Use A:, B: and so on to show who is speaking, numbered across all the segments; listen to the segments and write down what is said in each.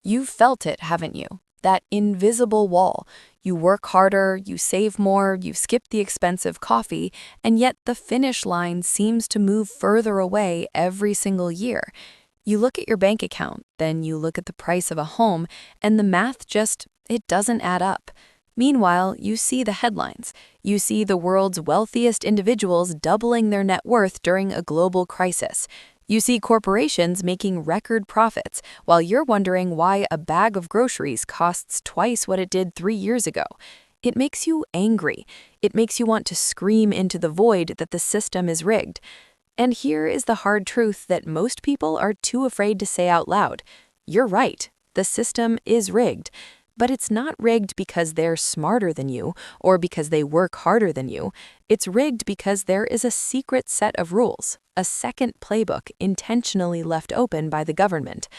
A: You've felt it, haven't you? That invisible wall. You work harder, you save more, you skip the expensive coffee, and yet the finish line seems to move further away every single year. You look at your bank account, then you look at the price of a home, and the math it doesn't add up. Meanwhile, you see the headlines. You see the world's wealthiest individuals doubling their net worth during a global crisis. You see corporations making record profits, while you're wondering why a bag of groceries costs twice what it did 3 years ago. It makes you angry. It makes you want to scream into the void that the system is rigged. And here is the hard truth that most people are too afraid to say out loud. You're right, the system is rigged. But it's not rigged because they're smarter than you or because they work harder than you. It's rigged because there is a secret set of rules, a second playbook intentionally left open by the government.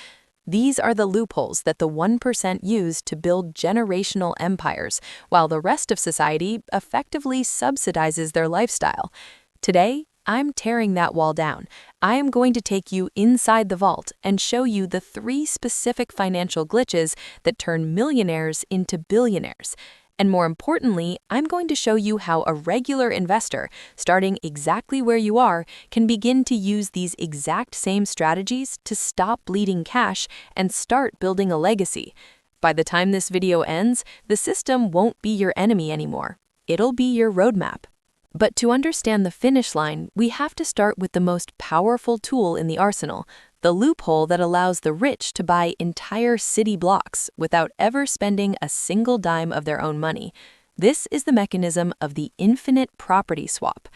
A: These are the loopholes that the 1% use to build generational empires, while the rest of society effectively subsidizes their lifestyle. Today, I'm tearing that wall down. I am going to take you inside the vault and show you the 3 specific financial glitches that turn millionaires into billionaires. And more importantly, I'm going to show you how a regular investor, starting exactly where you are, can begin to use these exact same strategies to stop bleeding cash and start building a legacy. By the time this video ends, the system won't be your enemy anymore. It'll be your roadmap. But to understand the finish line, we have to start with the most powerful tool in the arsenal, the loophole that allows the rich to buy entire city blocks without ever spending a single dime of their own money. This is the mechanism of the infinite property swap.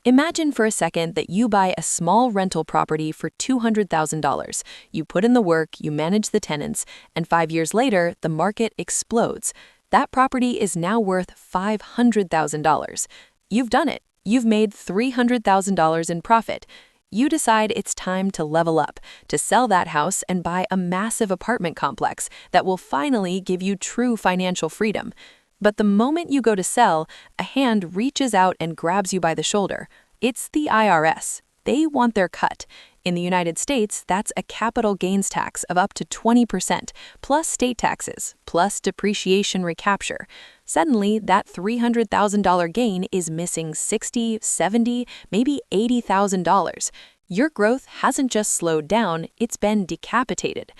A: Imagine for a second that you buy a small rental property for $200,000. You put in the work, you manage the tenants, and 5 years later, the market explodes. That property is now worth $500,000. You've done it. You've made $300,000 in profit. You decide it's time to level up, to sell that house and buy a massive apartment complex that will finally give you true financial freedom. But the moment you go to sell, a hand reaches out and grabs you by the shoulder. It's the IRS. They want their cut. In the United States, that's a capital gains tax of up to 20%, plus state taxes, plus depreciation recapture. Suddenly, that $300,000 gain is missing $60,000, $70,000, maybe $80,000. Your growth hasn't just slowed down, it's been decapitated.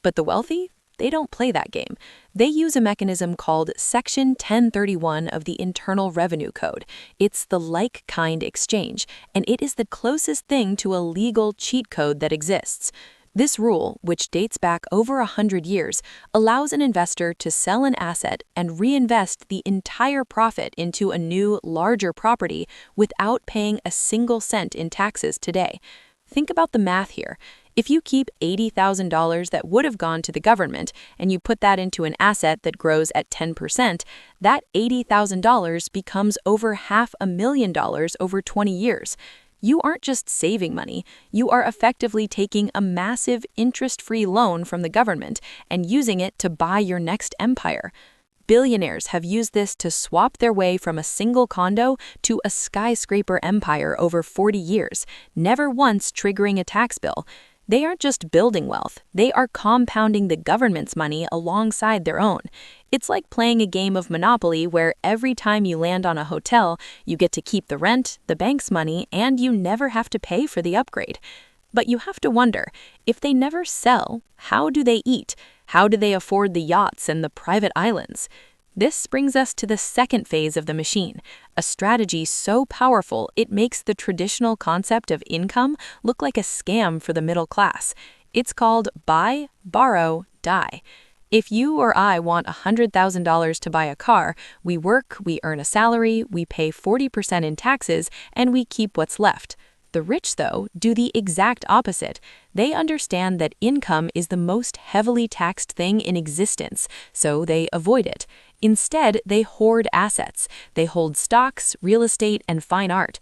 A: But the wealthy? They don't play that game. They use a mechanism called Section 1031 of the Internal Revenue Code. It's the like-kind exchange, and it is the closest thing to a legal cheat code that exists. This rule, which dates back over 100 years, allows an investor to sell an asset and reinvest the entire profit into a new, larger property without paying a single cent in taxes today. Think about the math here. If you keep $80,000 that would have gone to the government and you put that into an asset that grows at 10%, that $80,000 becomes over $500,000 over 20 years. You aren't just saving money, you are effectively taking a massive interest-free loan from the government and using it to buy your next empire. Billionaires have used this to swap their way from a single condo to a skyscraper empire over 40 years, never once triggering a tax bill. They aren't just building wealth, they are compounding the government's money alongside their own. It's like playing a game of Monopoly where every time you land on a hotel, you get to keep the rent, the bank's money, and you never have to pay for the upgrade. But you have to wonder, if they never sell, how do they eat? How do they afford the yachts and the private islands? This brings us to the second phase of the machine, a strategy so powerful it makes the traditional concept of income look like a scam for the middle class. It's called buy, borrow, die. If you or I want $100,000 to buy a car, we work, we earn a salary, we pay 40% in taxes, and we keep what's left. The rich, though, do the exact opposite. They understand that income is the most heavily taxed thing in existence, so they avoid it. Instead, they hoard assets. They hold stocks, real estate, and fine art.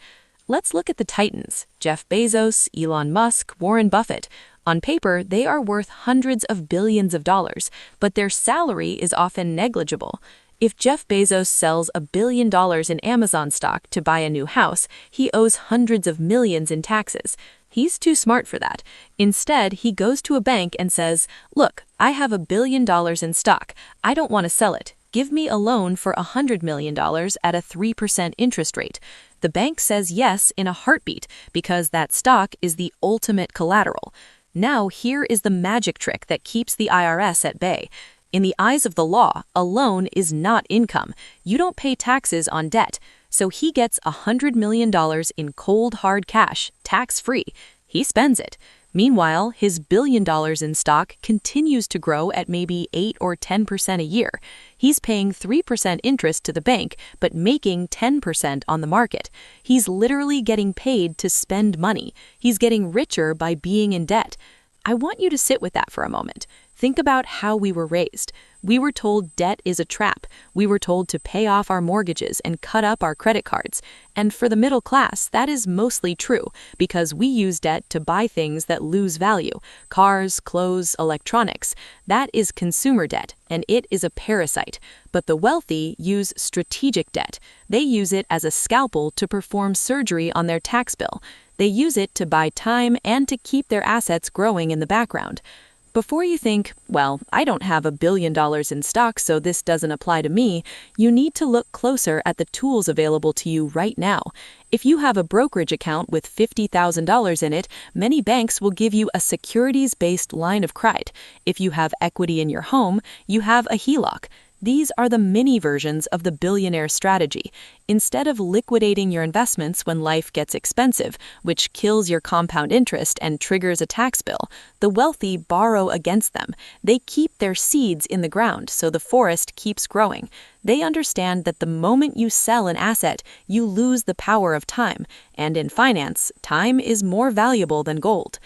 A: Let's look at the titans: Jeff Bezos, Elon Musk, Warren Buffett. On paper, they are worth hundreds of billions of dollars, but their salary is often negligible. If Jeff Bezos sells $1 billion in Amazon stock to buy a new house, he owes hundreds of millions in taxes. He's too smart for that. Instead, he goes to a bank and says, "Look, I have $1 billion in stock. I don't want to sell it. Give me a loan for $100 million at a 3% interest rate." The bank says yes in a heartbeat because that stock is the ultimate collateral. Now, here is the magic trick that keeps the IRS at bay. In the eyes of the law, a loan is not income. You don't pay taxes on debt. So he gets $100 million in cold hard cash, tax-free. He spends it. Meanwhile, his $1 billion in stock continues to grow at maybe 8 or 10% a year. He's paying 3% interest to the bank, but making 10% on the market. He's literally getting paid to spend money. He's getting richer by being in debt. I want you to sit with that for a moment. Think about how we were raised. We were told debt is a trap. We were told to pay off our mortgages and cut up our credit cards. And for the middle class, that is mostly true because we use debt to buy things that lose value: cars, clothes, electronics. That is consumer debt, and it is a parasite. But the wealthy use strategic debt. They use it as a scalpel to perform surgery on their tax bill. They use it to buy time and to keep their assets growing in the background. Before you think, well, I don't have $1 billion in stock, so this doesn't apply to me, you need to look closer at the tools available to you right now. If you have a brokerage account with $50,000 in it, many banks will give you a securities-based line of credit. If you have equity in your home, you have a HELOC. These are the mini versions of the billionaire strategy. Instead of liquidating your investments when life gets expensive, which kills your compound interest and triggers a tax bill, the wealthy borrow against them. They keep their seeds in the ground so the forest keeps growing. They understand that the moment you sell an asset, you lose the power of time. And in finance, time is more valuable than gold.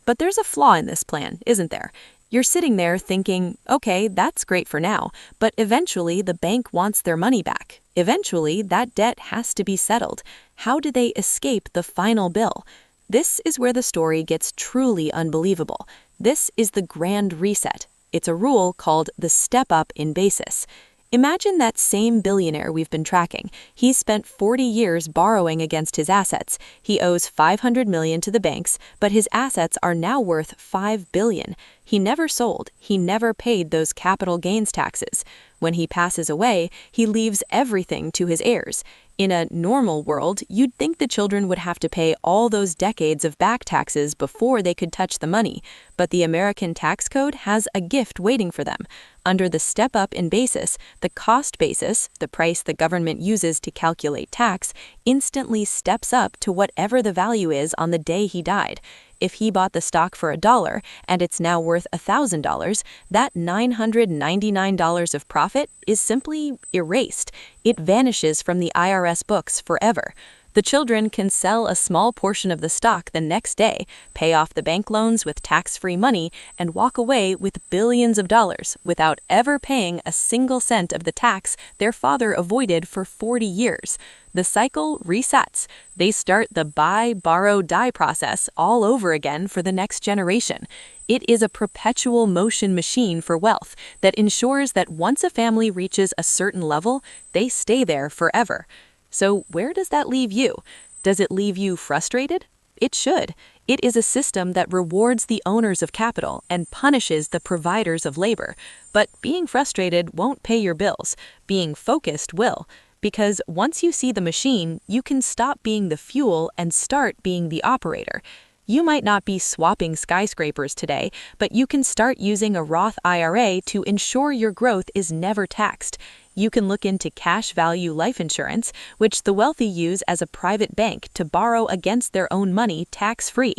A: But there's a flaw in this plan, isn't there? You're sitting there thinking, okay, that's great for now, but eventually the bank wants their money back. Eventually, that debt has to be settled. How do they escape the final bill? This is where the story gets truly unbelievable. This is the grand reset. It's a rule called the step-up in basis. Imagine that same billionaire we've been tracking. He's spent 40 years borrowing against his assets. He owes $500 million to the banks, but his assets are now worth $5 billion. He never sold. He never paid those capital gains taxes. When he passes away, he leaves everything to his heirs. In a normal world, you'd think the children would have to pay all those decades of back taxes before they could touch the money. But the American tax code has a gift waiting for them. Under the step-up in basis, the cost basis, the price the government uses to calculate tax, instantly steps up to whatever the value is on the day he died. If he bought the stock for $1 and it's now worth $1,000, that $999 of profit is simply erased. It vanishes from the IRS books forever. The children can sell a small portion of the stock the next day, pay off the bank loans with tax-free money, and walk away with billions of dollars without ever paying a single cent of the tax their father avoided for 40 years. The cycle resets. They start the buy, borrow, die process all over again for the next generation. It is a perpetual motion machine for wealth that ensures that once a family reaches a certain level, they stay there forever. So where does that leave you? Does it leave you frustrated? It should. It is a system that rewards the owners of capital and punishes the providers of labor. But being frustrated won't pay your bills. Being focused will. Because once you see the machine, you can stop being the fuel and start being the operator. You might not be swapping skyscrapers today, but you can start using a Roth IRA to ensure your growth is never taxed. You can look into cash value life insurance, which the wealthy use as a private bank to borrow against their own money tax-free.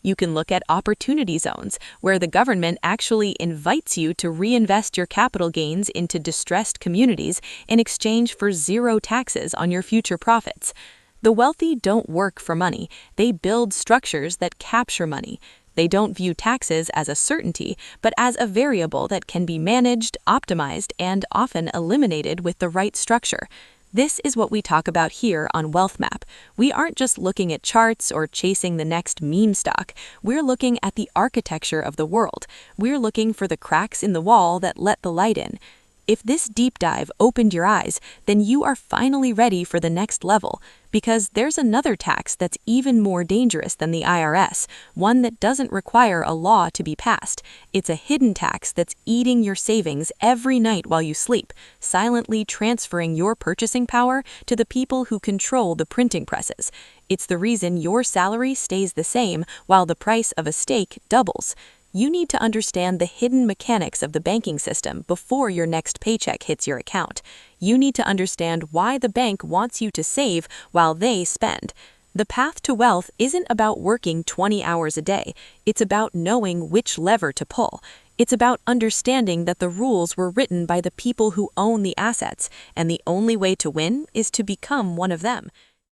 A: You can look at opportunity zones, where the government actually invites you to reinvest your capital gains into distressed communities in exchange for zero taxes on your future profits. The wealthy don't work for money. They build structures that capture money. They don't view taxes as a certainty, but as a variable that can be managed, optimized, and often eliminated with the right structure. This is what we talk about here on Wealth Map. We aren't just looking at charts or chasing the next meme stock. We're looking at the architecture of the world. We're looking for the cracks in the wall that let the light in.
B: If this deep dive opened your eyes, then you are finally ready for the next level, because there's another tax that's even more dangerous than the IRS, one that doesn't require a law to be passed. It's a hidden tax that's eating your savings every night while you sleep, silently transferring your purchasing power to the people who control the printing presses. It's the reason your salary stays the same while the price of a steak doubles. You need to understand the hidden mechanics of the banking system before your next paycheck hits your account. You need to understand why the bank wants you to save while they spend. The path to wealth isn't about working 20 hours a day. It's about knowing which lever to pull. It's about understanding that the rules were written by the people who own the assets, and the only way to win is to become one of them.